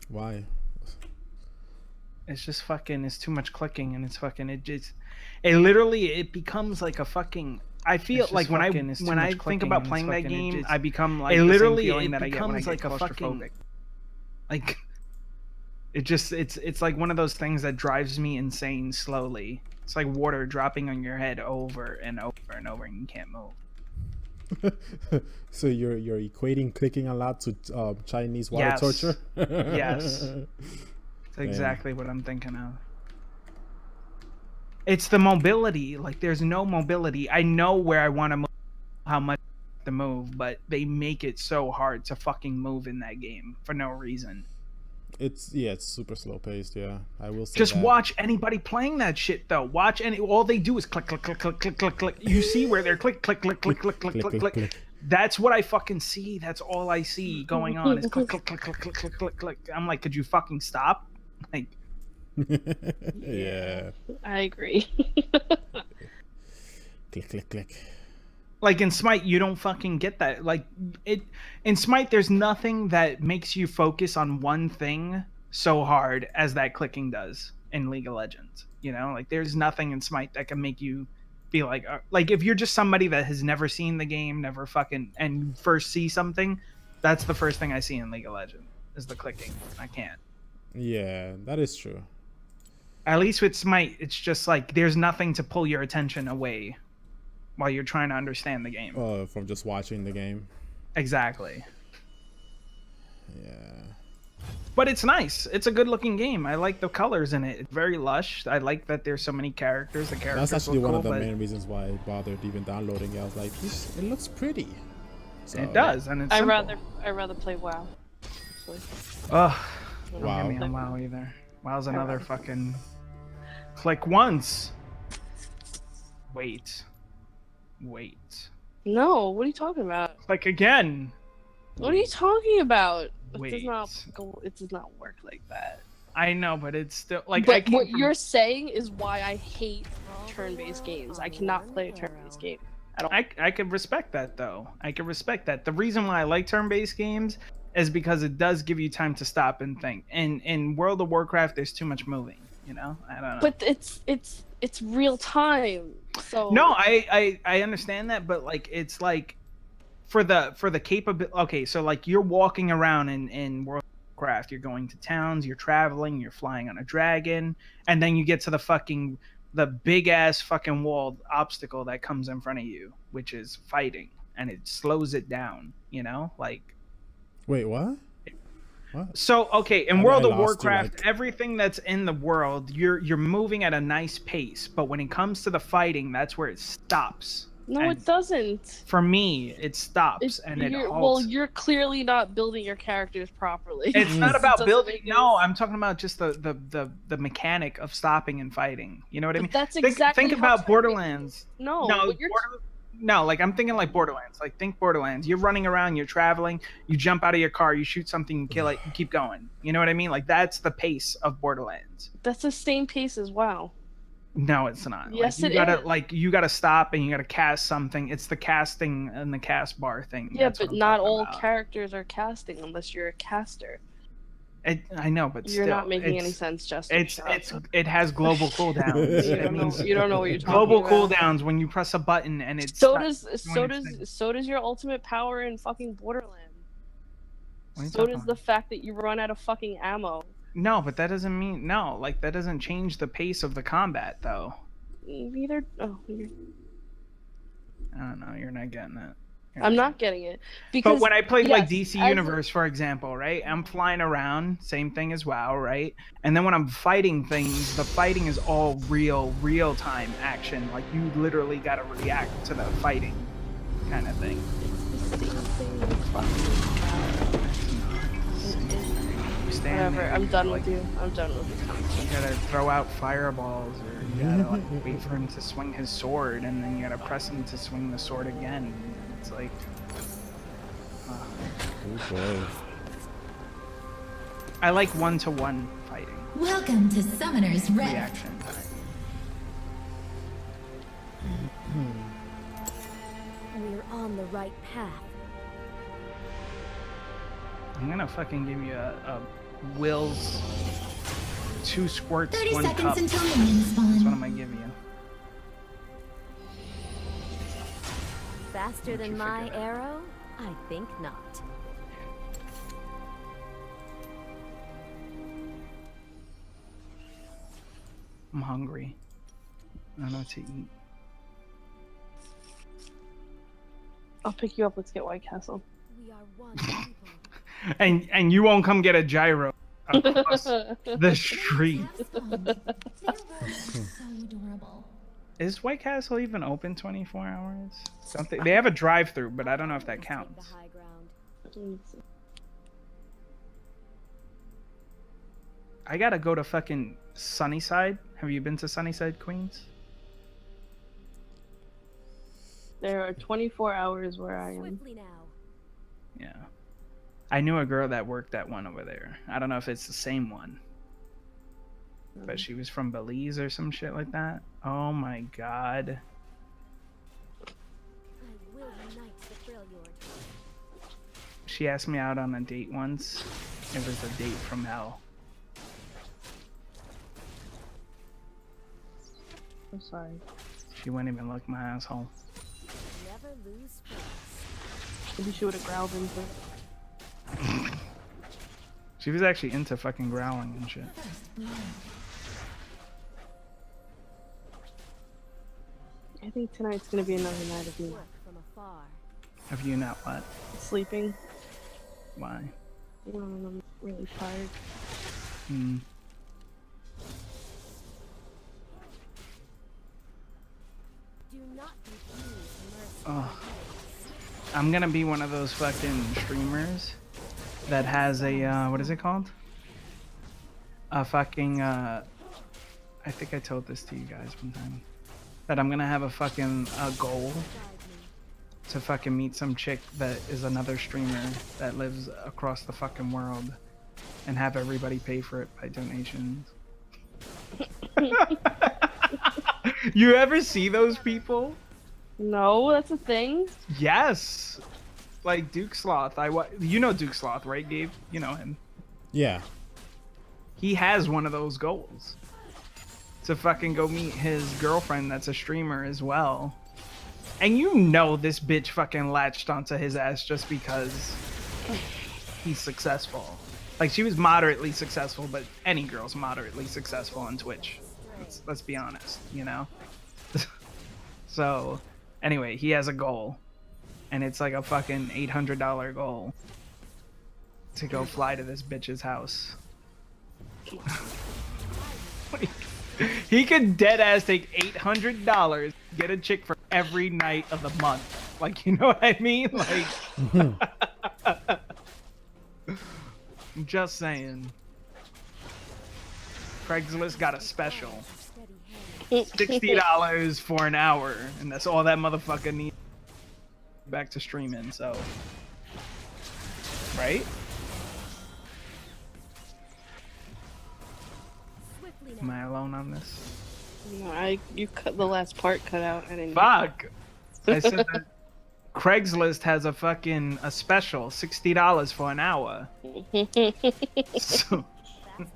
Why? It's just fucking. It's too much clicking, and it's fucking. It literally it becomes like a fucking. I feel like when I think about playing that game, I become like the same feeling that I get when I get claustrophobic. Like it's like one of those things that drives me insane slowly. It's like water dropping on your head over and over and over, and you can't move. So you're equating clicking a lot to Chinese water torture? Yes. That's exactly what I'm thinking of. It's the mobility. Like there's no mobility. I know where I want to move, how much to move, but they make it so hard to fucking move in that game for no reason. It's super slow paced. Yeah, I will say. Just that. watch anybody playing that shit though. Watch all they do is click, click, click, click, click, click, click. You see where they're click, click, click, click, click, click, click, click. That's what I fucking see. That's all I see going on is click, click, click, click, click, click, click, click. I'm like, could you fucking stop? Like, yeah. I agree. Click, click, click. Like in Smite, you don't fucking get that. Like in Smite, there's nothing that makes you focus on one thing so hard as that clicking does in League of Legends. You know, like there's nothing in Smite that can make you feel like if you're just somebody that has never seen the game, never fucking, and you first see something, that's the first thing I see in League of Legends is the clicking. I can't. Yeah, that is true. At least with Smite, it's just like there's nothing to pull your attention away while you're trying to understand the game. From just watching the game. Exactly. Yeah. But it's nice. It's a good looking game. I like the colors in it. It's very lush. I like that there's so many characters. The characters That's actually look one cool, of the main reasons why I bothered even downloading it. I was like, it looks pretty. So, it does, and it's I simple. rather play WoW. Ugh. Wow. Don't get me on WoW either. WoW's another fucking click once. Wait. No, what are you talking about? Click again. What are you talking about? Wait. It does not work like that. I know, but it's still like. But what you're saying is why I hate turn-based games. I cannot play a turn-based game at all. I could respect that though. I could respect that. The reason why I like turn-based games is because it does give you time to stop and think. And in World of Warcraft, there's too much moving. You know, I don't know. But it's real time. So no, I understand that, but like it's like for the capability. Okay, so like you're walking around in World of Warcraft, you're going to towns, you're traveling, you're flying on a dragon, and then you get to the big ass fucking walled obstacle that comes in front of you, which is fighting, and it slows it down. You know, like. Wait, what? What? So okay, in World of Warcraft, everything that's in the world, you're moving at a nice pace, but when it comes to the fighting, that's where it stops. No, and it doesn't. For me, it stops and it halts. Well, you're clearly not building your characters properly. It's not about building. No, I'm talking about just the mechanic of stopping and fighting. You know what I mean? That's exactly. Think about Borderlands. No, no, like I'm thinking like Borderlands. Like think Borderlands. You're running around, you're traveling, you jump out of your car, you shoot something, you kill it, you keep going. You know what I mean? Like that's the pace of Borderlands. That's the same pace as WoW. No, it's not. Yes, like, you gotta stop and you gotta cast something. It's the casting and the cast bar thing. Yeah, but not all characters are casting unless you're a caster. I know, but you're not making any sense, Justin. It has global cooldowns. You don't know what you're talking global about. cooldowns when you press a button and it's so does your ultimate power in fucking Borderlands. So does the fact that you run out of fucking ammo. No, but that doesn't mean like that doesn't change the pace of the combat though. Neither. Oh, I don't know. You're not getting it. I'm not getting it. Because but when I played like DC Universe, for example, right? I'm flying around, same thing as WoW, right? And then when I'm fighting things, the fighting is all real time action. Like you literally gotta react to the fighting kind of thing. Whatever, I'm done with you. I'm done with you. You gotta throw out fireballs, or you gotta like wait for him to swing his sword, and then you gotta press him to swing the sword again. It's like, oh boy. I like 1-to-1 fighting. Welcome to Summoner's Rift. Reaction time. We're on the right path. I'm gonna fucking give you a Will's 2 squirts, 30 1 seconds cup. until minions spawn. That's what I'm gonna give you. Faster Don't than you my forget it. arrow? I think not. I'm hungry. I don't know what to eat. I'll pick you up. Let's get White Castle. We are one people. And you won't come get a gyro across the street. Their world is so adorable. Is White Castle even open 24 hours? Something they have a drive-through, but I don't know if that Take the counts. high ground. I gotta go to fucking Sunnyside. Have you been to Sunnyside, Queens? There are 24 hours where I am. Swiftly now. Yeah. I knew a girl that worked at one over there. I don't know if it's the same one. But she was from Belize or some shit like that. Oh my god. I will unite the Freljord. She asked me out on a date once. It was a date from hell. I'm sorry. She wouldn't even look my asshole. Never lose face. Maybe she would have growled into it. She was actually into fucking growling and shit. First blood. I think tonight's gonna be another night of me Work from afar. Have you not what? sleeping. Why? I'm really tired. Hmm. Do not refuse mercy. Oh. I'm gonna be one of those fucking streamers that has a, what is it called? A fucking, I think I told this to you guys one time. That I'm gonna have a fucking goal to fucking meet some chick that is another streamer that lives across the fucking world and have everybody pay for it by donations. You ever see those people? No, that's a thing. Yes. Like Duke Sloth. You know Duke Sloth, right, Gabe? You know him. Yeah. He has one of those goals. To fucking go meet his girlfriend that's a streamer as well. And you know this bitch fucking latched onto his ass just because he's successful. Like, she was moderately successful, but any girl's moderately successful on Twitch. Let's be honest, you know? So, anyway, he has a goal. And it's like a fucking $800 goal. To go fly to this bitch's house. He could dead ass take $800, get a chick for every night of the month. Like, you know what I mean? Like, I'm just saying. Craigslist got a special. $60 for an hour, and that's all that motherfucker needs. Back to streaming, so. Right? Am I alone on this? No, you cut the last part cut out. I didn't. Fuck! I said that Craigslist has a fucking special, $60 for an hour. So, Man.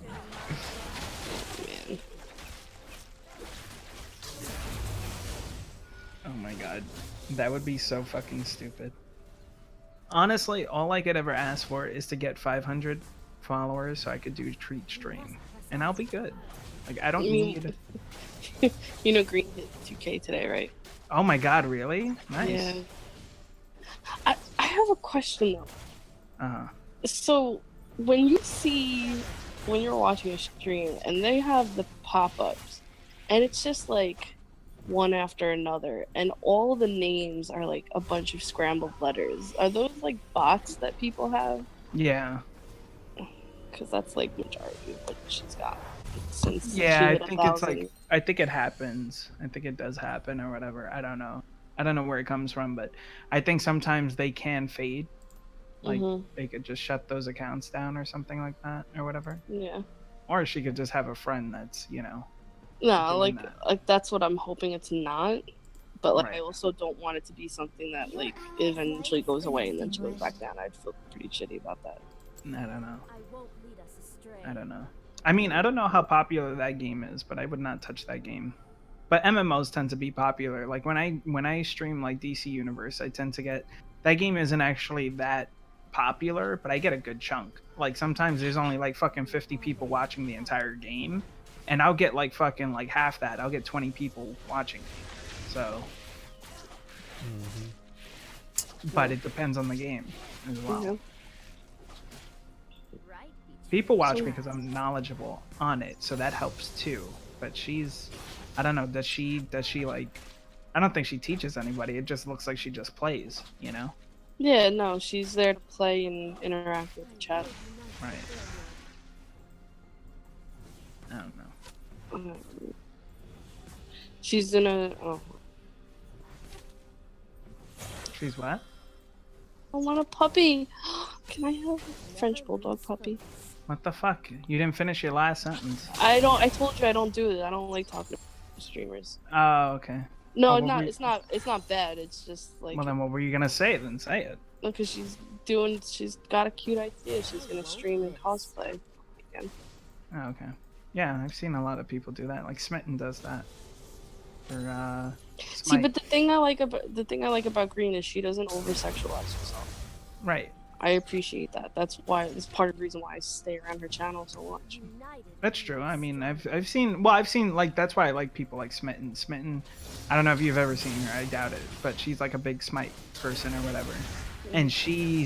oh my god, that would be so fucking stupid. Honestly, all I could ever ask for is to get 500 followers so I could do treat stream, and I'll be good. Like, I don't need. You know, Green hit 2K today, right? Oh my god, really? Nice. Yeah. I have a question though. Uh-huh. So when you're watching a stream and they have the pop-ups and it's just like one after another and all the names are like a bunch of scrambled letters, are those like bots that people have? Yeah. Because that's like majority of what she's got. Since Yeah, she I hit think 1,000. it's like, I think it happens. I think it does happen or whatever. I don't know. I don't know where it comes from, but I think sometimes they can fade. Like, they could just shut those accounts down or something like that or whatever. Yeah. Or she could just have a friend that's, you know. No, doing like that's what I'm hoping it's not. But like, Right. I also don't want it to be something that like eventually goes away and then she goes back down. I'd feel pretty shitty about that. I don't know. I won't lead us astray. I don't know. I mean, I don't know how popular that game is, but I would not touch that game. But MMOs tend to be popular. Like when I stream like DC Universe, I tend to get that game isn't actually that popular, but I get a good chunk. Like sometimes there's only like fucking 50 people watching the entire game, and I'll get like fucking like half that. I'll get 20 people watching me. So but it depends on the game as well. Yeah. Right? People watch me because I'm knowledgeable on it, so that helps too. But I don't know, does she like, I don't think she teaches anybody. It just looks like she just plays, you know? Yeah, no, she's there to play and interact with the chat. Right. I don't know. She's in a. Oh, She's what? I want a puppy. Can I have a French bulldog puppy? What the fuck? You didn't finish your last sentence. I told you I don't do it. I don't like talking to streamers. Oh, okay. No, Oh, not. well, It's not. It's not bad. It's just like. Well, then what were you gonna say? Then say it. Because she's got a cute idea. She's gonna stream and cosplay again. Oh, okay. Yeah, I've seen a lot of people do that. Like Smitten does that. For See, Smite. but the thing I like about Green is she doesn't over sexualize herself. Right. I appreciate that. That's part of the reason why I stay around her channel so much. United. That's true. I mean, I've seen like that's why I like people like Smitten. Smitten, I don't know if you've ever seen her. I doubt it, but she's like a big Smite person or whatever. And she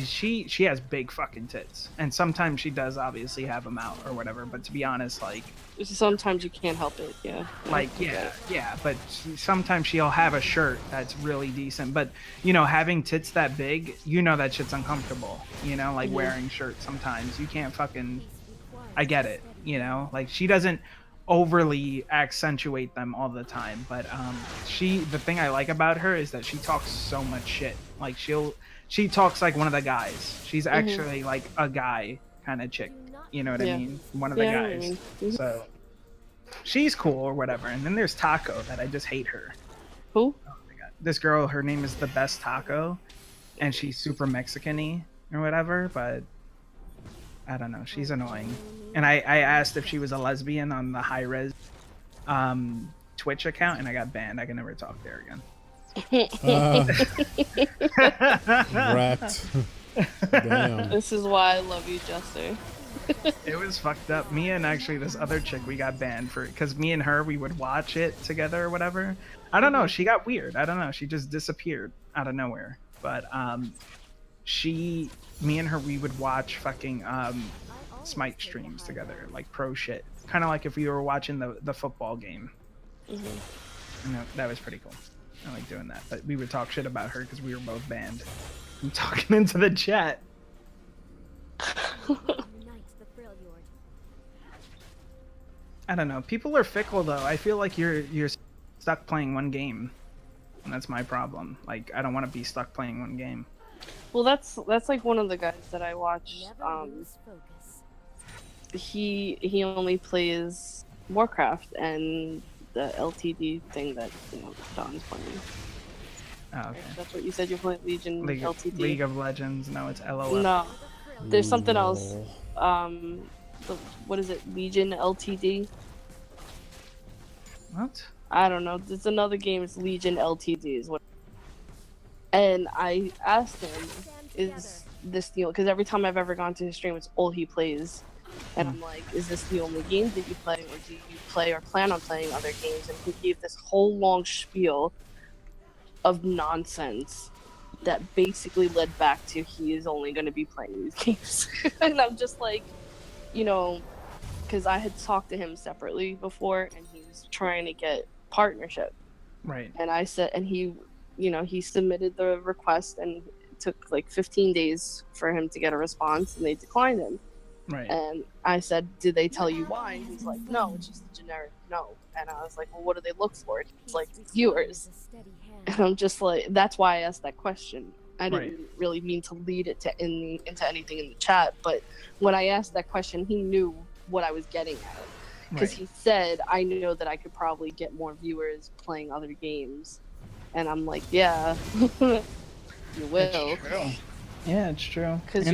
has big fucking tits. And sometimes she does obviously have them out or whatever. But to be honest, like Sometimes you can't help it. Yeah. like yeah. But sometimes she'll have a shirt that's really decent. But you know, having tits that big, you know that shit's uncomfortable. You know, like wearing shirts sometimes you can't fucking. I get it. You know, like she doesn't overly accentuate them all the time. But the thing I like about her is that she talks so much shit. Like she talks like one of the guys. She's actually like a guy kind of chick. You know what I mean? One of the Yeah, I know what guys. you mean. So she's cool or whatever. And then there's Taco that I just hate her. Who? Oh my god. This girl, her name is the Best Taco, and she's super Mexican-y or whatever, but I don't know. She's annoying. And I asked if she was a lesbian on the high res Twitch account, and I got banned. I can never talk there again. Wrecked. Damn. This is why I love you, Jester. It was fucked up. Me and actually this other chick, we got banned for it because me and her, we would watch it together or whatever. I don't know. She got weird. I don't know. She just disappeared out of nowhere. But me and her, we would watch fucking Smite streams together, like pro shit. Kind of like if we were watching the football game. And that was pretty cool. I like doing that. But we would talk shit about her because we were both banned. I'm talking into the chat. Unite the Freljord. I don't know. People are fickle though. I feel like you're stuck playing one game, and that's my problem. Like I don't want to be stuck playing one game. Well, that's like one of the guys that I watch. Never lose focus. He only plays Warcraft and the LTD thing that Don's playing. Oh, okay. That's what you said. You're playing Legion LTD. League of Legends. No, it's LOL. No, there's something else. No. What is it? Legion LTD. What? I don't know. There's another game. It's Legion LTD is what. And I asked him, "Is this the?" Because every time I've ever gone to his stream, it's all he plays. And I'm like, "Is this the only game that you play, or do you play or plan on playing other games?" And he gave this whole long spiel of nonsense that basically led back to he is only going to be playing these games. And I'm just like, because I had talked to him separately before, and he was trying to get partnership. Right. And I said, and he submitted the request, and it took like 15 days for him to get a response, and they declined him. Right. And I said, did they tell you why? And he's like, no, it's just a generic no. And I was like, well, what do they look for? He's like, viewers. And I'm just like, that's why I asked that question. I didn't really mean to lead it into anything in the chat, but when I asked that question, he knew what I was getting at. Because he said, I know that I could probably get more viewers playing other games. And I'm like, yeah, you will. That's true. Yeah, it's true. Because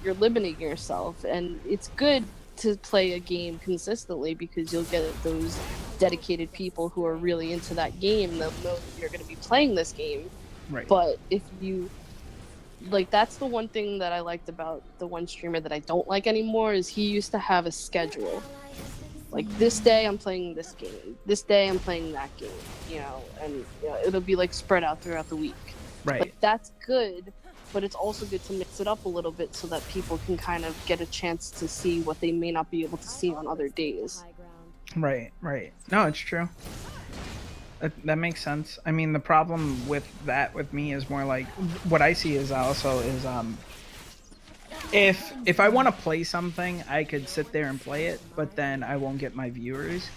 you're limiting yourself, and it's good to play a game consistently because you'll get those dedicated people who are really into that game. They'll know that you're going to be playing this game. Right. But if you like, that's the one thing that I liked about the one streamer that I don't like anymore is he used to have a schedule. Like, this day I'm playing this game, this day I'm playing that game, you know, and you know, it'll be like spread out throughout the week. Right. Like, that's good, but it's also good to mix it up a little bit so that people can kind of get a chance to see what they may not be able to see on other days. High ground. Right, right. No, it's true. That makes sense. I mean, the problem with that with me is more like what I see is also is if I want to play something, I could sit there and play it, but then I won't get my viewers.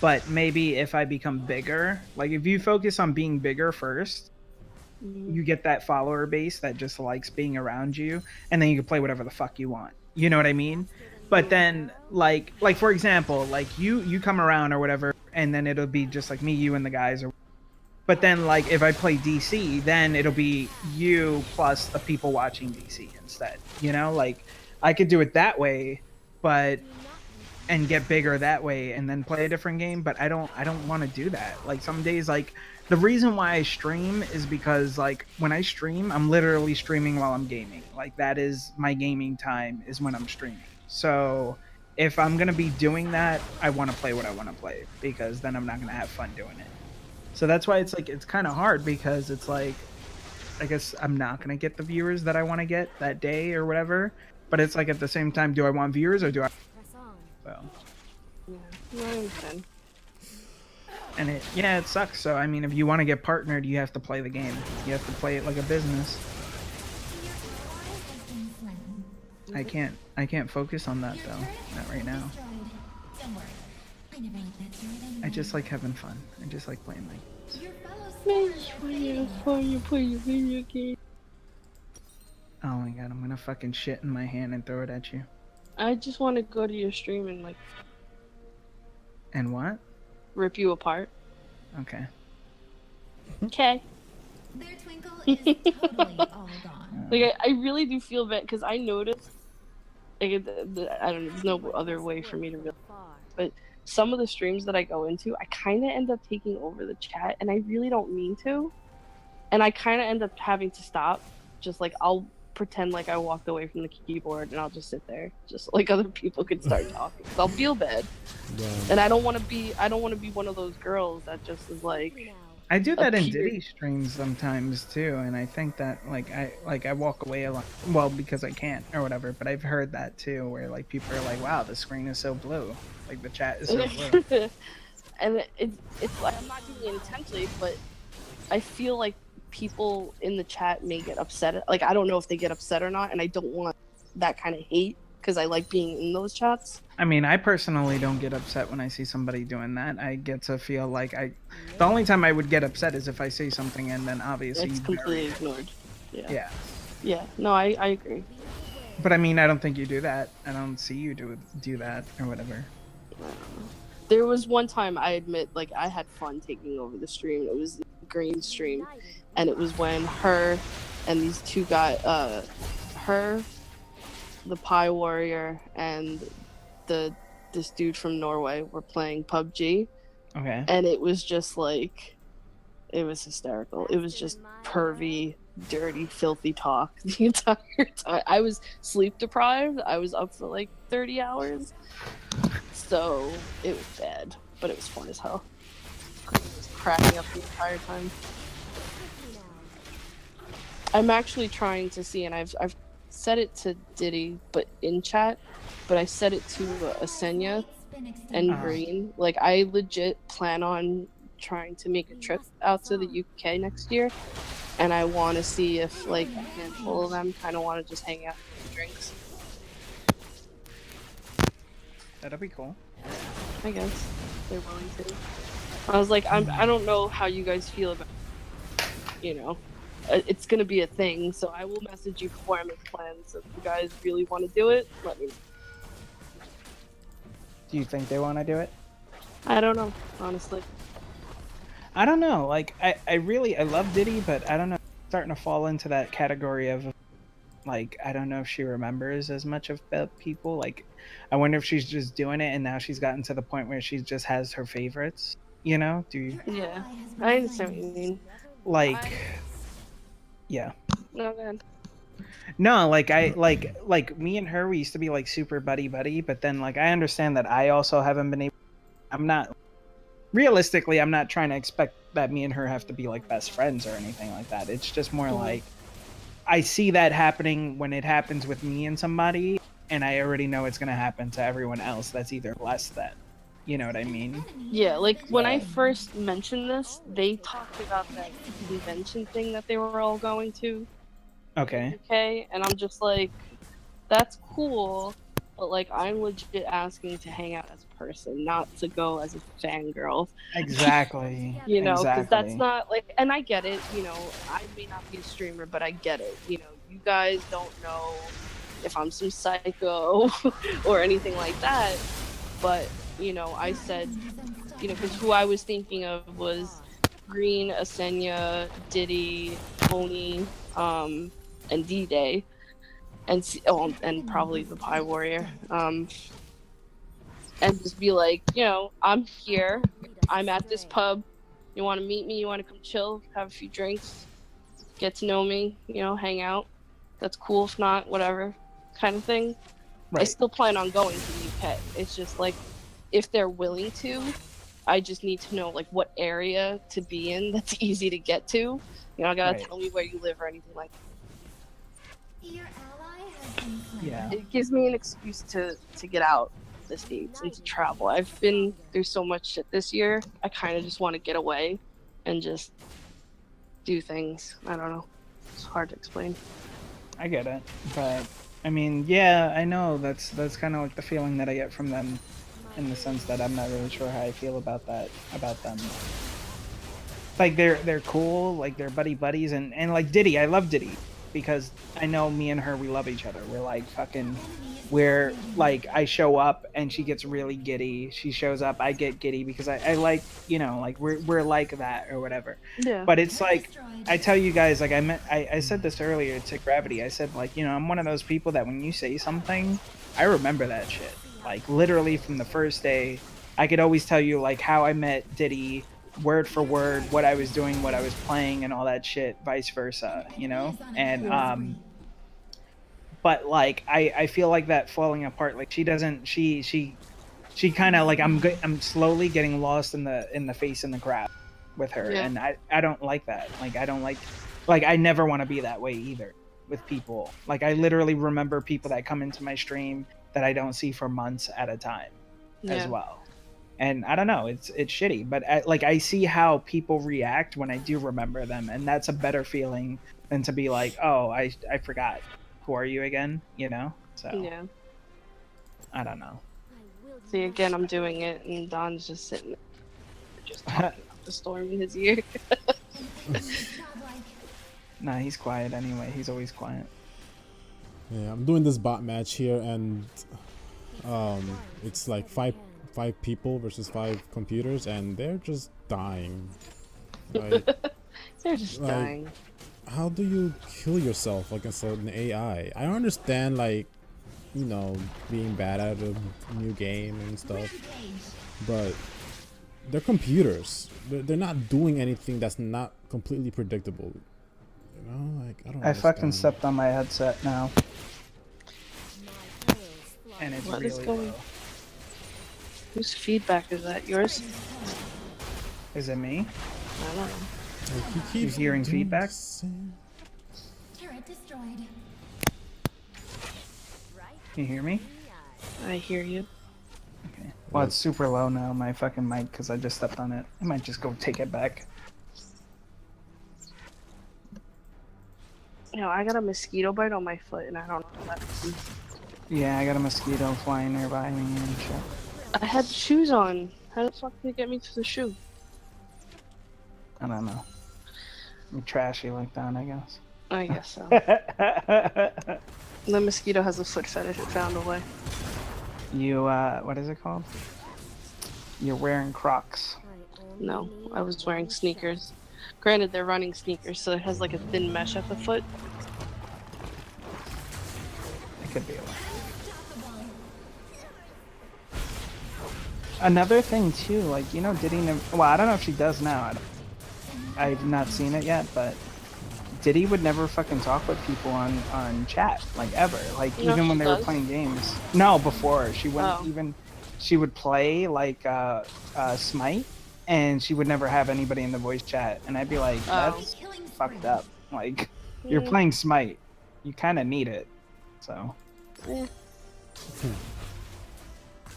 But maybe if I become bigger, like if you focus on being bigger first, you get that follower base that just likes being around you, and then you can play whatever the fuck you want. You know what I mean? But then like for example, like you come around or whatever, and then it'll be just like me, you, and the guys. But then like if I play DC, then it'll be you plus the people watching DC instead. You know, like I could do it that way, but and get bigger that way, and then play a different game. But I don't want to do that. Like some days, like the reason why I stream is because like when I stream, I'm literally streaming while I'm gaming. Like that is my gaming time is when I'm streaming. So if I'm gonna be doing that, I want to play what I want to play because then I'm not gonna have fun doing it. So that's why it's like it's kind of hard because it's like I guess I'm not gonna get the viewers that I want to get that day or whatever. But it's like at the same time, do I want viewers or do I? Press on. Well, Yeah, I understand. and it sucks. So I mean, if you want to get partnered, you have to play the game. You have to play it like a business. I can't focus on that though. Not right now. I just like having fun. I just like playing like. Oh my god, I'm gonna fucking shit in my hand and throw it at you. I just want to go to your stream and like And what? rip you apart. Okay. Okay. Their twinkle is totally all gone. Like I really do feel bad because I noticed. Like I don't know. There's no other way for me to really. But some of the streams that I go into, I kind of end up taking over the chat, and I really don't mean to. And I kind of end up having to stop. Just like I'll pretend like I walked away from the keyboard, and I'll just sit there, just like other people could start talking. 'Cause I'll feel bad, and I don't want to be one of those girls that just is like. I do that in Appear- Diddy streams sometimes too, and I think that I walk away a lot. Well, because I can't or whatever. But I've heard that too, where like people are like, "Wow, the screen is so blue. Like the chat is so blue." And it's like I'm not doing it intentionally, but I feel like people in the chat may get upset. Like I don't know if they get upset or not, and I don't want that kind of hate because I like being in those chats. I mean, I personally don't get upset when I see somebody doing that. I get to feel like the only time I would get upset is if I say something and then obviously It's you bury completely it. ignored. Yeah. Yeah. Yeah. No, I agree. But I mean, I don't think you do that. I don't see you do that or whatever. There was one time I admit, like I had fun taking over the stream. It was the green stream, and it was when her and these two guys, her, the Pie Warrior, and this dude from Norway were playing PUBG, Okay. and it was just like, it was hysterical. It was just pervy, dirty, filthy talk the entire time. I was sleep deprived. I was up for like 30 hours, so it was bad, but it was fun as hell. I was cracking up the entire time. I'm actually trying to see, and I've set it to Diddy, but in chat, but I set it to Asenya and Green. Like I legit plan on trying to make a trip out to the UK next year, and I want to see if like a handful of them kind of want to just hang out and get drinks. That'll be cool. I guess they're willing to. I was like, I don't know how you guys feel about, you know, it's gonna be a thing, so I will message you before I make plans. So if you guys really want to do it, let me know. Do you think they want to do it? I don't know, honestly. I don't know. Like I love Diddy, but I don't know. I'm starting to fall into that category of Like, I don't know if she remembers as much of the people. Like, I wonder if she's just doing it and now she's gotten to the point where she just has her favorites. You know? Do you Yeah, I understand what you mean. like? Yeah. No, go ahead. No, like like me and her, we used to be like super buddy buddy, but then like I understand that I also haven't been able. I'm not realistically. I'm not trying to expect that me and her have to be like best friends or anything like that. It's just more like I see that happening when it happens with me and somebody, and I already know it's gonna happen to everyone else that's either less than. You know what I mean? Yeah, like when I first mentioned this, they talked about that convention thing that they were all going to. Okay. Okay, and I'm just like, that's cool, but like I'm legit asking to hang out as a person, not to go as a fangirl. Exactly. You know, because Exactly. that's not like, and I get it. You know, I may not be a streamer, but I get it. You know, you guys don't know if I'm some psycho or anything like that, but you know, I said, you know, because who I was thinking of was Green, Asenya, Diddy, Pony, and D-Day, and probably the Pie Warrior, and just be like, you know, I'm here, I'm at this pub, you want to meet me, you want to come chill, have a few drinks, get to know me, you know, hang out, that's cool, if not, whatever, kind of thing. I Right. still plan on going to the UK, it's just like, if they're willing to, I just need to know like what area to be in that's easy to get to. You know, I gotta Right. tell me where you live or anything like that. Your ally has been slain. Yeah. It gives me an excuse to get out the States and to travel. I've been through so much shit this year. I kind of just want to get away and just do things. I don't know. It's hard to explain. I get it, but I mean, yeah, I know that's kind of like the feeling that I get from them, in the sense that I'm not really sure how I feel about them. Like they're cool, like they're buddies, and like Diddy, I love Diddy because I know me and her, we love each other. We're like fucking, we're like, I show up and she gets really giddy. She shows up, I get giddy because I like, you know, like we're like that or whatever. Yeah. But it's like, I tell you guys, like I said this earlier to Gravity. I said, like, you know, I'm one of those people that when you say something, I remember that shit. Like literally from the first day, I could always tell you like how I met Diddy, word for word, what I was doing, what I was playing, and all that shit. Vice versa, you know. And but like I feel like that falling apart. Like she doesn't. She kind of like I'm slowly getting lost in the face in the crowd with her, Yeah. and I don't like that. Like I don't like I never want to be that way either with people. Like I literally remember people that come into my stream that I don't see for months at a time as Yeah. well. And I don't know, it's shitty, but I see how people react when I do remember them, and that's a better feeling than to be like, oh, I forgot. Who are you again? You know? So Yeah. I don't know. See, again, I'm doing it, and Don's just sitting there, just talking about the storm in his ear. Nah, he's quiet anyway. He's always quiet. Yeah, I'm doing this bot match here, and it's like five people versus 5 computers, and they're just dying. Like, They're just Like- dying. how do you kill yourself against an AI? I understand, like, you know, being bad at a new game and stuff, but they're computers. They're not doing anything that's not completely predictable. You know, like, I don't. I fucking understand. stepped on my headset now, and it's What is really going- low. Whose feedback is that? Yours? Is it me? I don't know. Like, he keeps hearing doing feedback? the same- Turret destroyed. Can you hear me? I hear you. Okay. Well, it's super low now, my fucking mic, because I just stepped on it. I might just go take it back. You know, I got a mosquito bite on my foot, and I don't know what that is. Yeah, I got a mosquito flying nearby me and shit. I had shoes on. How the fuck did it get me to the shoe? I don't know. I'm trashy like that, I guess. I guess so. The mosquito has a foot fetish. It found a way. You, what is it called? You're wearing Crocs. No, I was wearing sneakers. Granted, they're running sneakers, so it has like a thin mesh at the foot. could be away. Another thing too, like, you know, Diddy never, well, I don't know if she does now. I've not seen it yet, but Diddy would never fucking talk with people on chat, like, ever. Like, No, even when she they were does? playing games. No, before. She wouldn't Oh. even, she would play, like, Smite, and she would never have anybody in the voice chat. And I'd be like, that's fucked up. Like, you're Mm. playing Smite. You kind of need it. So. Eh.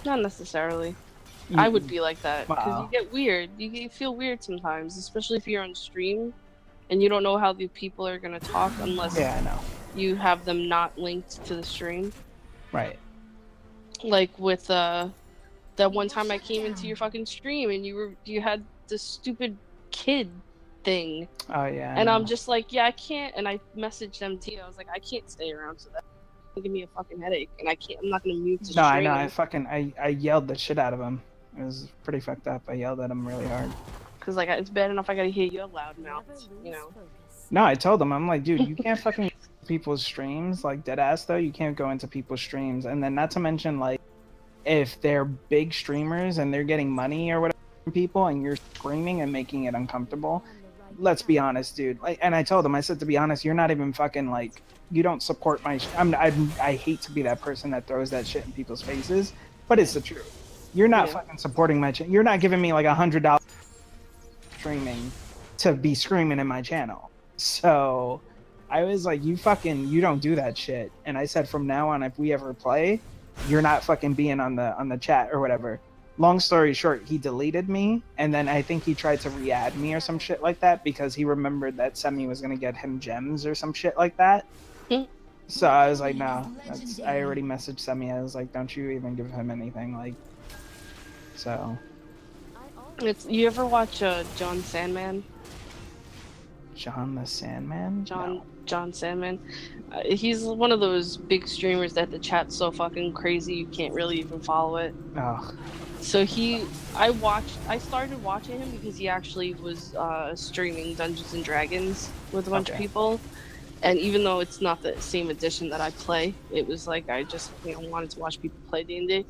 Not necessarily. I would be like that because Wow. you get weird. You feel weird sometimes, especially if you're on stream and you don't know how the people are gonna talk unless Yeah, I know. you have them not linked to the stream. Right. Like with that one time I came into your fucking stream and you had this stupid kid thing, Oh, yeah. I and I'm know. just like, yeah, I can't. And I messaged them too. I was like, I can't stay around so that give me a fucking headache, and I'm not gonna mute the No, I stream. know. I yelled the shit out of him. It was pretty fucked up. I yelled at him really hard. Cause like it's bad enough I gotta hear your loud mouth, Never you lose know. focus. No, I told him, I'm like, dude, you can't fucking people's streams, like, dead ass though. You can't go into people's streams, and then not to mention, like, if they're big streamers and they're getting money or whatever from people, and you're screaming and making it uncomfortable. On the right Let's path. be honest, dude. Like, and I told him, I said, to be honest, you're not even fucking like, you don't support my. I hate to be that person that throws that shit in people's faces, but it's the truth. You're not Yeah. fucking supporting my channel. You're not giving me like $100 streaming to be screaming in my channel. So I was like, you don't do that shit. And I said, from now on, if we ever play, you're not fucking being on the chat or whatever. Long story short, he deleted me, and then I think he tried to re-add me or some shit like that because he remembered that Semi was gonna get him gems or some shit like that. Hmm. So I was like, no, I already messaged Semi. I was like, don't you even give him anything, like. So. I always You ever watch John Sandman? John the Sandman? John Sandman. He's one of those big streamers that the chat's so fucking crazy you can't really even follow it. No. Oh, So I started watching him because he actually was streaming Dungeons and Dragons with a bunch of Okay. people. And even though it's not the same edition that I play, it was like I just wanted to watch people play D&D.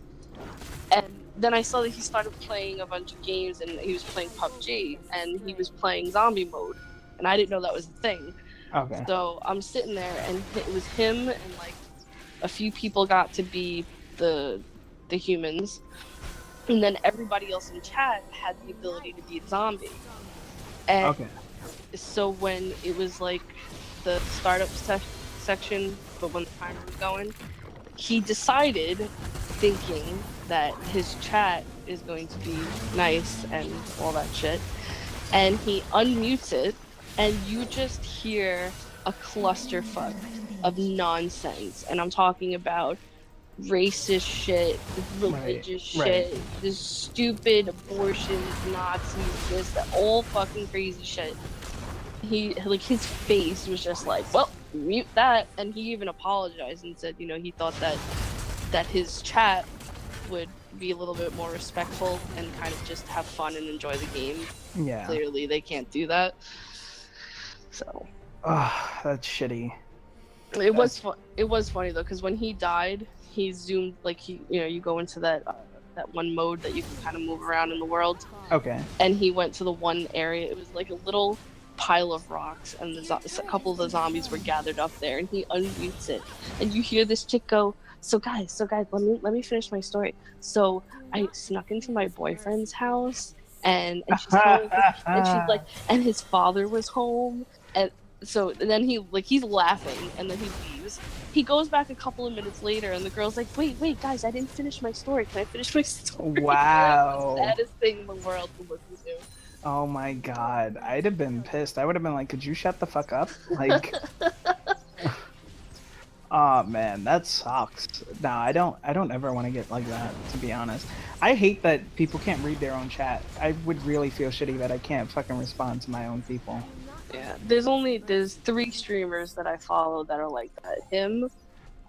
And then I saw that he started playing a bunch of games, and he was playing PUBG, and he was playing zombie mode, and I didn't know that was a thing. okay. So I'm sitting there, and it was him, and like a few people got to be the humans, and then everybody else in chat had the ability to be a zombie. And Okay. so when it was like the startup section, but when the timer was going, he decided, thinking that his chat is going to be nice and all that shit, and he unmutes it, and you just hear a clusterfuck of nonsense, and I'm talking about racist shit, religious right. shit, this stupid abortions, Nazis, this, that, all fucking crazy shit. He, like, his face was just like, well, mute that, and he even apologized and said, he thought that his chat would be a little bit more respectful and kind of just have fun and enjoy the game. Yeah. Clearly, they can't do that. So Oh, that's shitty. it was fun. It was funny though, because when he died, he zoomed like you go into that one mode that you can kind of move around in the world, Okay. and he went to the one area. It was like a little pile of rocks, and a couple of the zombies were gathered up there, and he unmutes it, and you hear this chick go, so guys, let me finish my story. So I snuck into my boyfriend's house, and she's telling me, and she's like, and his father was home, and so then he's laughing, and then he leaves. He goes back a couple of minutes later, and the girl's like, wait, guys, I didn't finish my story. Can I finish my story? Wow. The saddest thing in the world to listen to. Oh my god. I'd have been pissed. I would have been like, could you shut the fuck up? Like. Oh man, that sucks. No, I don't ever want to get like that, to be honest. I hate that people can't read their own chat. I would really feel shitty that I can't fucking respond to my own people. Yeah, there's 3 streamers that I follow that are like that. Him,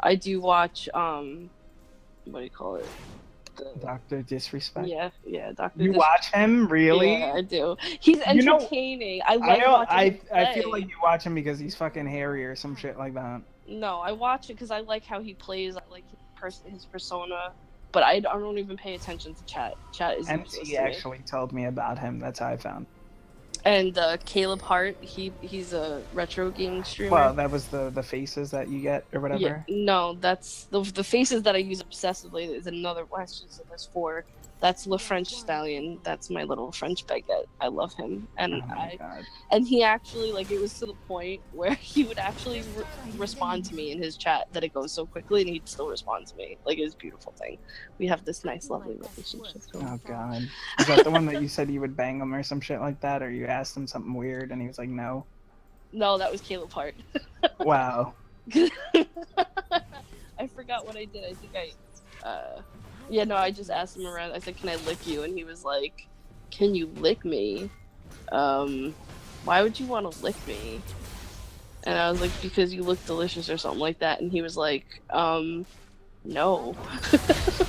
I do watch what do you call it? Dr. Disrespect? Yeah, Dr. You watch him? Really? Yeah, I do. He's You know, entertaining. I like watching him I play. feel like you watch him because he's fucking hairy or some shit like that. No, I watch it because I like how he plays. I like his persona, but I don't even pay attention to chat. Chat is useless MT to me. actually told me about him. That's how I found. And Caleb Hart, he's a retro gaming streamer. Well, that was the faces that you get or whatever. Yeah, no, that's the faces that I use obsessively. Is another question. So there's 4. That's Le French Stallion. That's my little French baguette. I love him, and God. and he actually like it was to the point where he would actually respond to me in his chat that it goes so quickly, and he'd still respond to me. Like, it's a beautiful thing. We have this nice, lovely relationship. Oh God, is that the one that you said you would bang him or some shit like that, or you asked him something weird and he was like, no? No, that was Caleb Hart. Wow. I forgot what I did. I think yeah, no, I just asked him around. I said, "Can I lick you?" And he was like, "Can you lick me? Why would you want to lick me?" And I was like, "Because you look delicious," or something like that. And he was like, "No."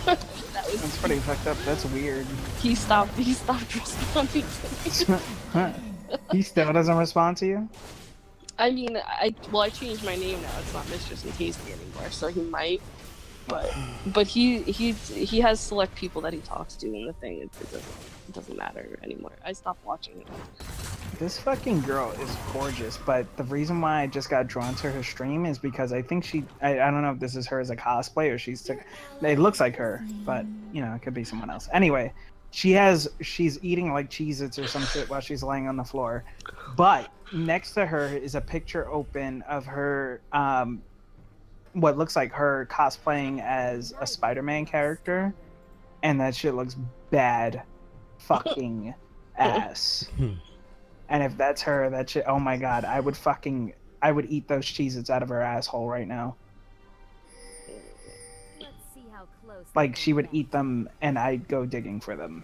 That's pretty fucked up. That's weird. He stopped responding to me. He still doesn't respond to you? I mean, I changed my name now. It's not Mistress and Tasty anymore, so he might. But he has select people that he talks to in the thing. It doesn't matter anymore. I stopped watching it. This fucking girl is gorgeous, but the reason why I just got drawn to her stream is because I think I don't know if this is her as a cosplay or it looks like her, but you know, it could be someone else. Anyway, she's eating like Cheez-Its or some shit while she's laying on the floor. But next to her is a picture open of her what looks like her cosplaying as a Spider-Man character, and that shit looks bad fucking ass. And if that's her, that shit, oh my God, I would eat those Cheez-Its out of her asshole right now. Let's see how close. Like, she would eat them and I'd go digging for them.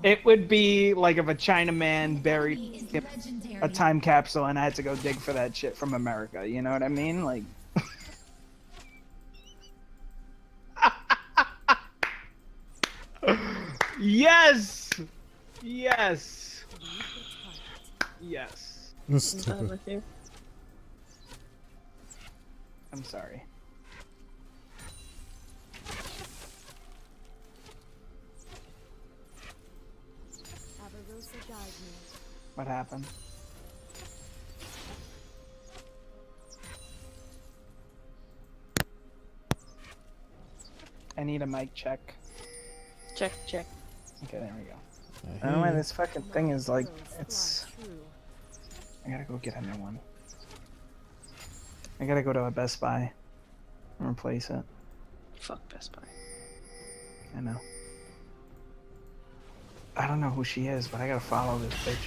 It would be like if a Chinaman buried a time capsule and I had to go dig for that shit from America. You know what I mean? Like. Yes! Yes! Yes. I'm sorry. What happened? I need a mic check. Check. Okay, there we go. I don't know why this fucking thing is like, it's... I gotta go get a new one. I gotta go to a Best Buy and replace it. Fuck Best Buy. I know. I don't know who she is, but I gotta follow this bitch.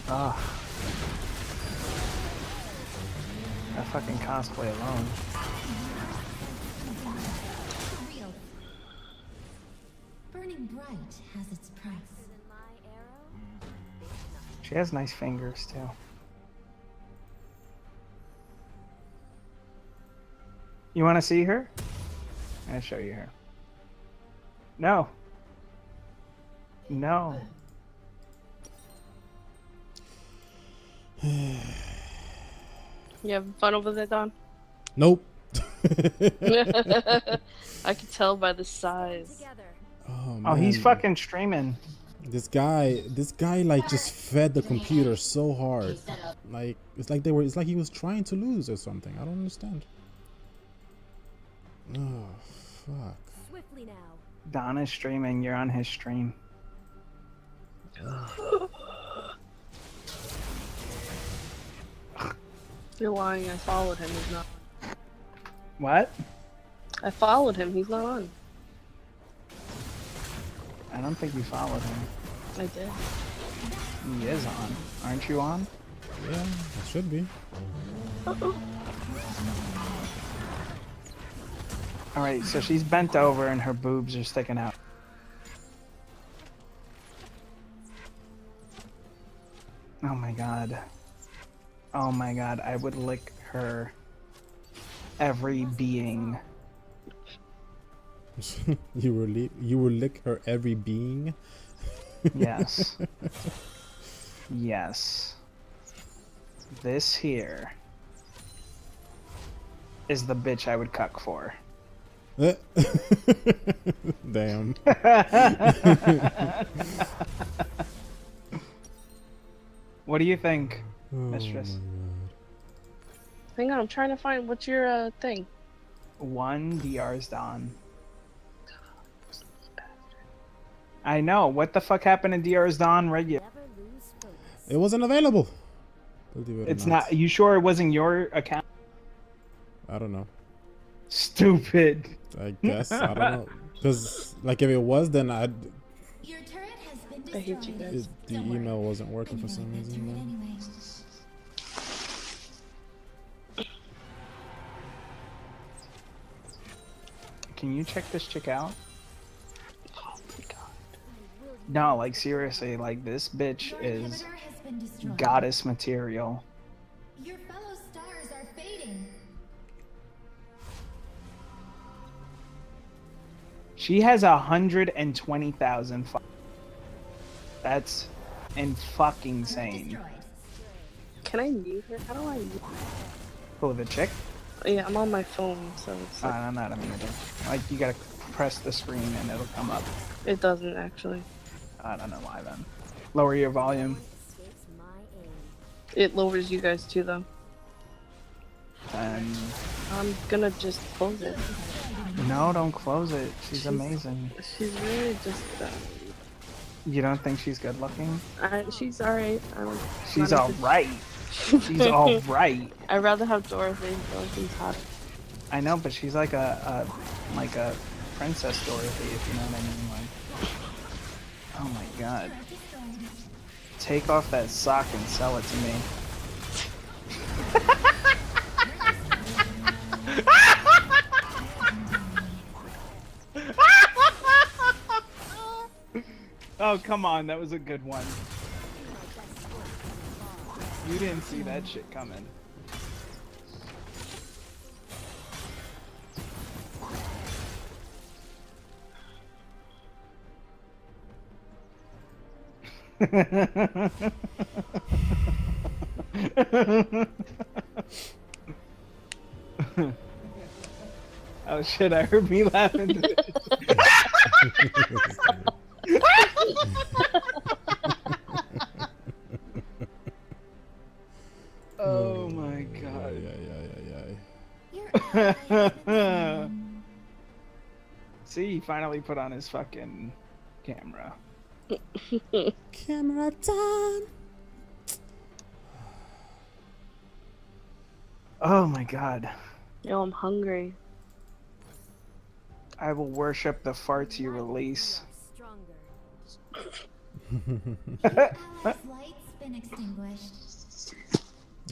Ah. That fucking cosplay alone. Burning bright has its price. She has nice fingers too. You want to see her? I'm gonna show you her. No. No. You having fun over there, Don? Nope. I could tell by the size. Oh, he's fucking streaming. This guy like just fed the computer so hard. Like it's like he was trying to lose or something. I don't understand. Oh, fuck. Swiftly now. Don is streaming, you're on his stream. You're lying, I followed him, he's not on. What? I followed him, he's not on. I don't think you followed him. I did. He is on. Aren't you on? Yeah, it should be. Alright, so she's bent over and her boobs are sticking out. Oh my god. Oh my god, I would lick her every being. You will lick her every being. Yes. Yes. This here is the bitch I would cuck for. Damn. What do you think, Oh mistress? Hang on, I'm trying to find what's your thing. 1 DR's Dawn. I know. What the fuck happened to DR's Dawn regular? Never lose focus. It wasn't available. Believe it or It's not. You sure it wasn't your account? I don't know. Stupid. I guess I don't know. Because like if it was, then I'd. Your turret has been I hate you destroyed. guys. The Don't worry. email wasn't working I'm for some gonna get reason. to it Then. anyway. Can you check this chick out? Oh my god. No, like seriously, like this bitch Your is inhibitor has been destroyed. goddess material. Your fellow stars are fading. She has 120,000. That's fucking insane. Destroyed. Can I mute her? How do I mute? Oh, the chick? Yeah, I'm on my phone, so it's like, I'm not a muter. Like you gotta press the screen and it'll come up. it doesn't actually. I don't know why then. Lower your volume. Escapes my aim. It lowers you guys too, though. And I'm gonna just close it. no, don't close it. She's amazing. She's really just. You don't think she's good looking? She's alright. I don't. She's not all into- right. She's all right. I'd rather have Dorothy. Dorothy's hot. I know, but she's like a princess Dorothy, if you know what I mean. Like, oh my god. Turret destroyed. Take off that sock and sell it to me. Oh, come on, that was a good one. You didn't see that shit coming. Oh shit, I heard me laughing. Oh my god. Yeah. Your ally has been slain. See, he finally put on his fucking camera. Camera time. Oh my god. Yo, I'm hungry. I will worship the farts you release. Stronger. Allies' light's been extinguished.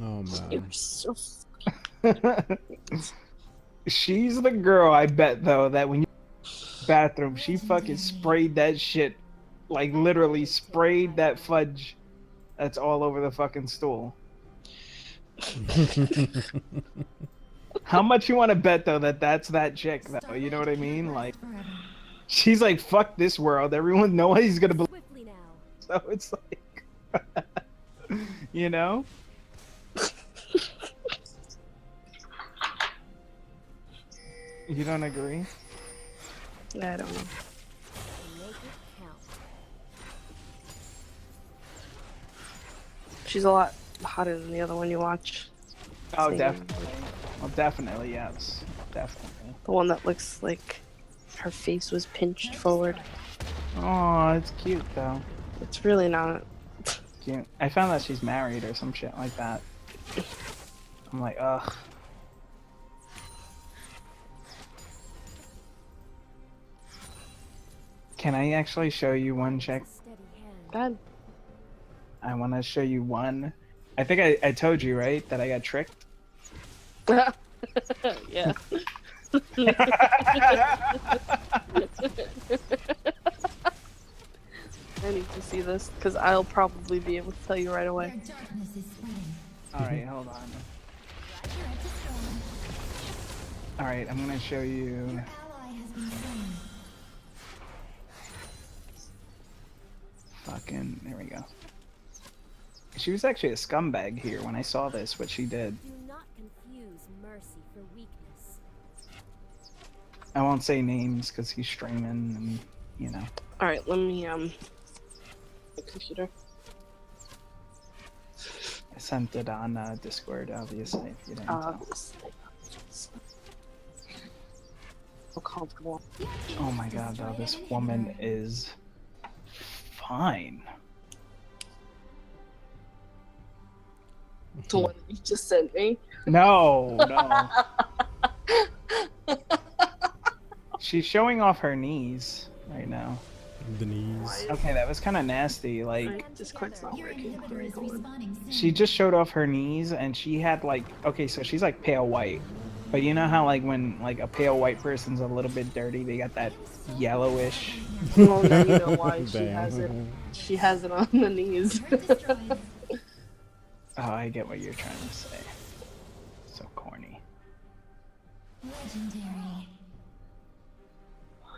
Oh You're man. so. She's the girl, I bet, though, that when you bathroom, she fucking sprayed that shit. Like, literally sprayed that fudge that's all over the fucking stool. How much you want to bet, though, that that's that chick, though? You know what I mean? Like, Forever. she's like, fuck this world. Everyone nobody's gonna believe. Swiftly now. So it's like, you know? You don't agree? I don't know. Make it count. She's a lot hotter than the other one you watch. Oh, Same. definitely. Well, definitely, yes. Definitely. The one that looks like her face was pinched forward. Oh, it's cute, though. It's really not. Cute. I found that she's married or some shit like that. I'm like, ugh. Can I actually show you one chick? Steady hand. God. I want to show you one. I think I told you, right, that I got tricked? Yeah. I need to see this because I'll probably be able to tell you right Your away. darkness is spreading. Alright, hold on. Turret destroyed. Alright, I'm gonna show you. Your ally has been slain. Fucking, there we go. She was actually a scumbag here when I saw this, what she did. Do not confuse mercy for weakness. I won't say names because he's streaming and, you know. All right, let me my computer. I sent it on Discord, obviously, if you didn't tell. So comfortable. Oh my god, though, this woman is fine. The one that you just sent me. No, no. She's showing off her knees right now. The knees. Okay, that was kind of nasty. Like, Discord's not Your working. inhibitor is respawning soon. she just showed off her knees, and she had like, okay, so she's like pale white, but you know how like when like a pale white person's a little bit dirty, they got that yellowish. Well, now you know why she Damn. has it. She has it on the knees. Turret destroyed. Oh, I get what you're trying to say. So corny. Legendary.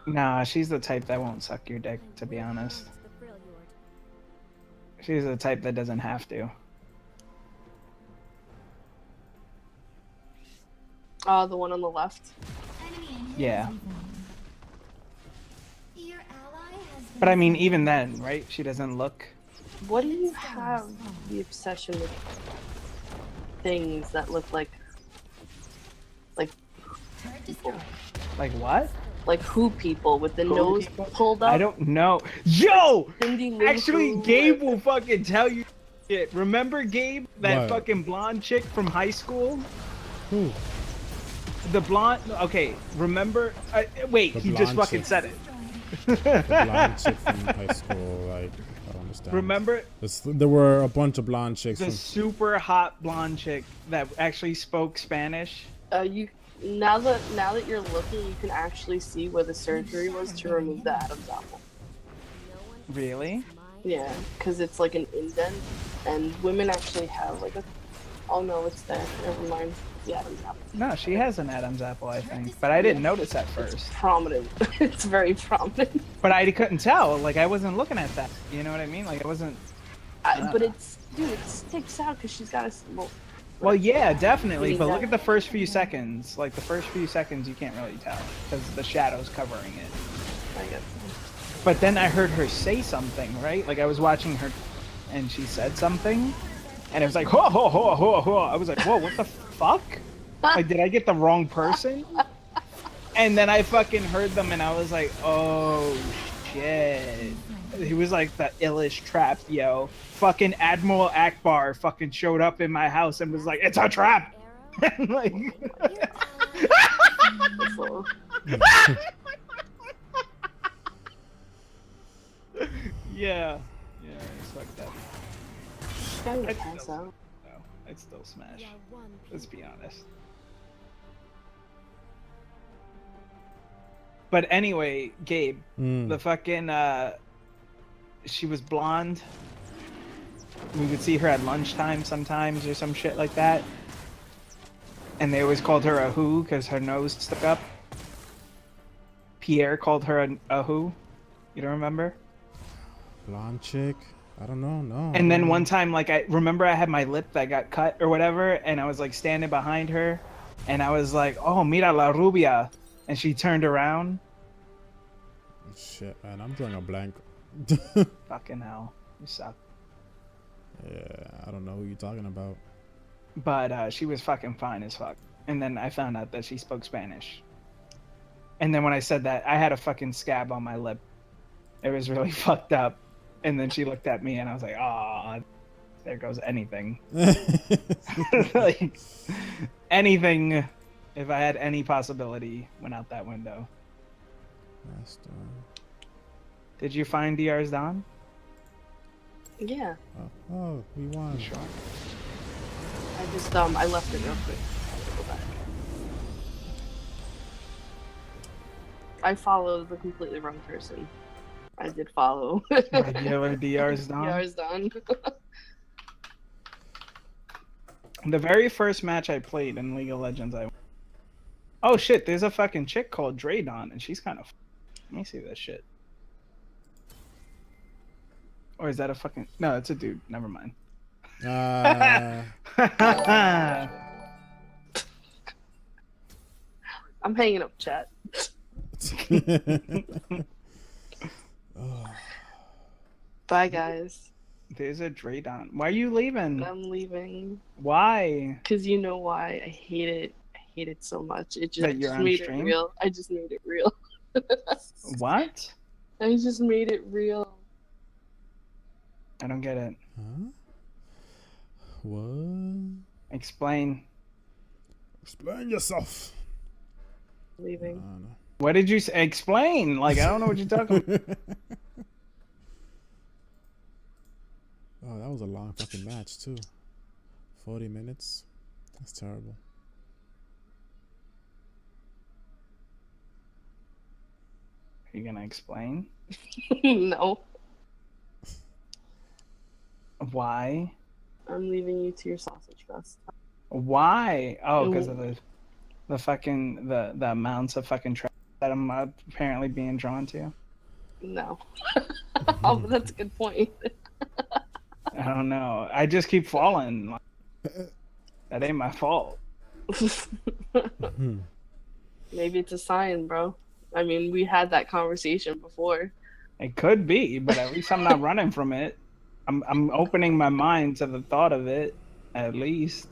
Nah, she's the type that won't suck your dick, to be honest. The Freljord. She's the type that doesn't have to. The one on the left. Enemy inhibitor Yeah. is reborn. Your ally has been But I mean, even then, right? She doesn't look. What do you have the obsession with things that look like turret destroyed. Like what? who people with the Who nose people? pulled up? I don't know. Yo! Cindy Lou Actually, Who, Gabe will fucking tell you shit. Remember Gabe? That What? fucking blonde chick from high school? Who? The blonde. Okay, remember? Wait, The he just blonde fucking chick. said it. The blonde chick from high school. Like, I don't understand. Remember There were a bunch of blonde chicks the from. super hot blonde chick that actually spoke Spanish? You now that you're looking, you can actually see where the surgery was to remove the Adam's apple. No one Really? my Yeah, because it's like an indent, and women actually have like a. Oh no, it's there. Never mind. The Adam's apple. No, she has an Adam's apple, I think, but I didn't notice at first. It's prominent. It's very prominent. But I couldn't tell. Like I wasn't looking at that. You know what I mean? Like I wasn't. But it's dude, it sticks out because she's got a. Well, yeah, definitely. But look Exactly. at the first few seconds. Like the first few seconds, you can't really tell because the shadow's covering it. I guess. But then I heard her say something, right? Like I was watching her, and she said something, and it was like, ho ho ho ho ho. I was like, whoa, what the fuck? Like, did I get the wrong person? And then I fucking heard them, and I was like, oh shit. He was like the illest trap, yo. Fucking Admiral Akbar fucking showed up in my house and was like, it's a trap. era. And like, So, yeah, it's fucked up. she's got to pass out. No, I'd still smash. We are one Let's people. be honest. But anyway, Gabe, the fucking she was blonde. We would see her at lunchtime sometimes or some shit like that. And they always called her a who because her nose stuck up. Pierre called her a who. You don't remember? Blonde chick? I don't know, no. And then one time, like, I remember I had my lip that got cut or whatever, and I was like standing behind her, and I was like, oh, mira la rubia. And she turned around. Shit, man, I'm drawing a blank. Fucking hell. You suck. Yeah, I don't know who you're talking about. But she was fucking fine as fuck. And then I found out that she spoke Spanish. And then when I said that, I had a fucking scab on my lip. It was really fucked up. And then she looked at me and I was like, oh, there goes anything. Like, anything, if I had any possibility, went out that window. Master. Did you find DR's Don? Yeah, Oh, we won. Sure. I just I left it real quick. I have to go back. I followed the completely wrong person. I did follow. Regular DR's Don? Yours done. The very first match I played in League of Legends, Oh shit, there's a fucking chick called Draydon, and she's kind of. Let me see this shit. Or is that a fucking? No, it's a dude. Never mind. I'm hanging up chat. Bye, guys. There's a Draydon. Why are you leaving? I'm leaving. Why? Because you know why. I hate it. I hate it so much. It just, That you're on made stream? it real. I just made it real. What? I just made it real. I don't get it. Huh? What? Explain. Explain yourself. Leaving. What did you say? Explain. Like, I don't know what you're talking about. Oh, that was a long fucking match too. 40 minutes. That's terrible. Are you gonna explain? No. Why? I'm leaving you to your sausage fest. Why? Oh, because of the fucking the amounts of fucking trash that I'm apparently being drawn to. No. Oh, that's a good point. I don't know. I just keep falling. That ain't my fault. Maybe it's a sign, bro. I mean, we had that conversation before. It could be, but at least I'm not running from it. I'm opening my mind to the thought of it, at least.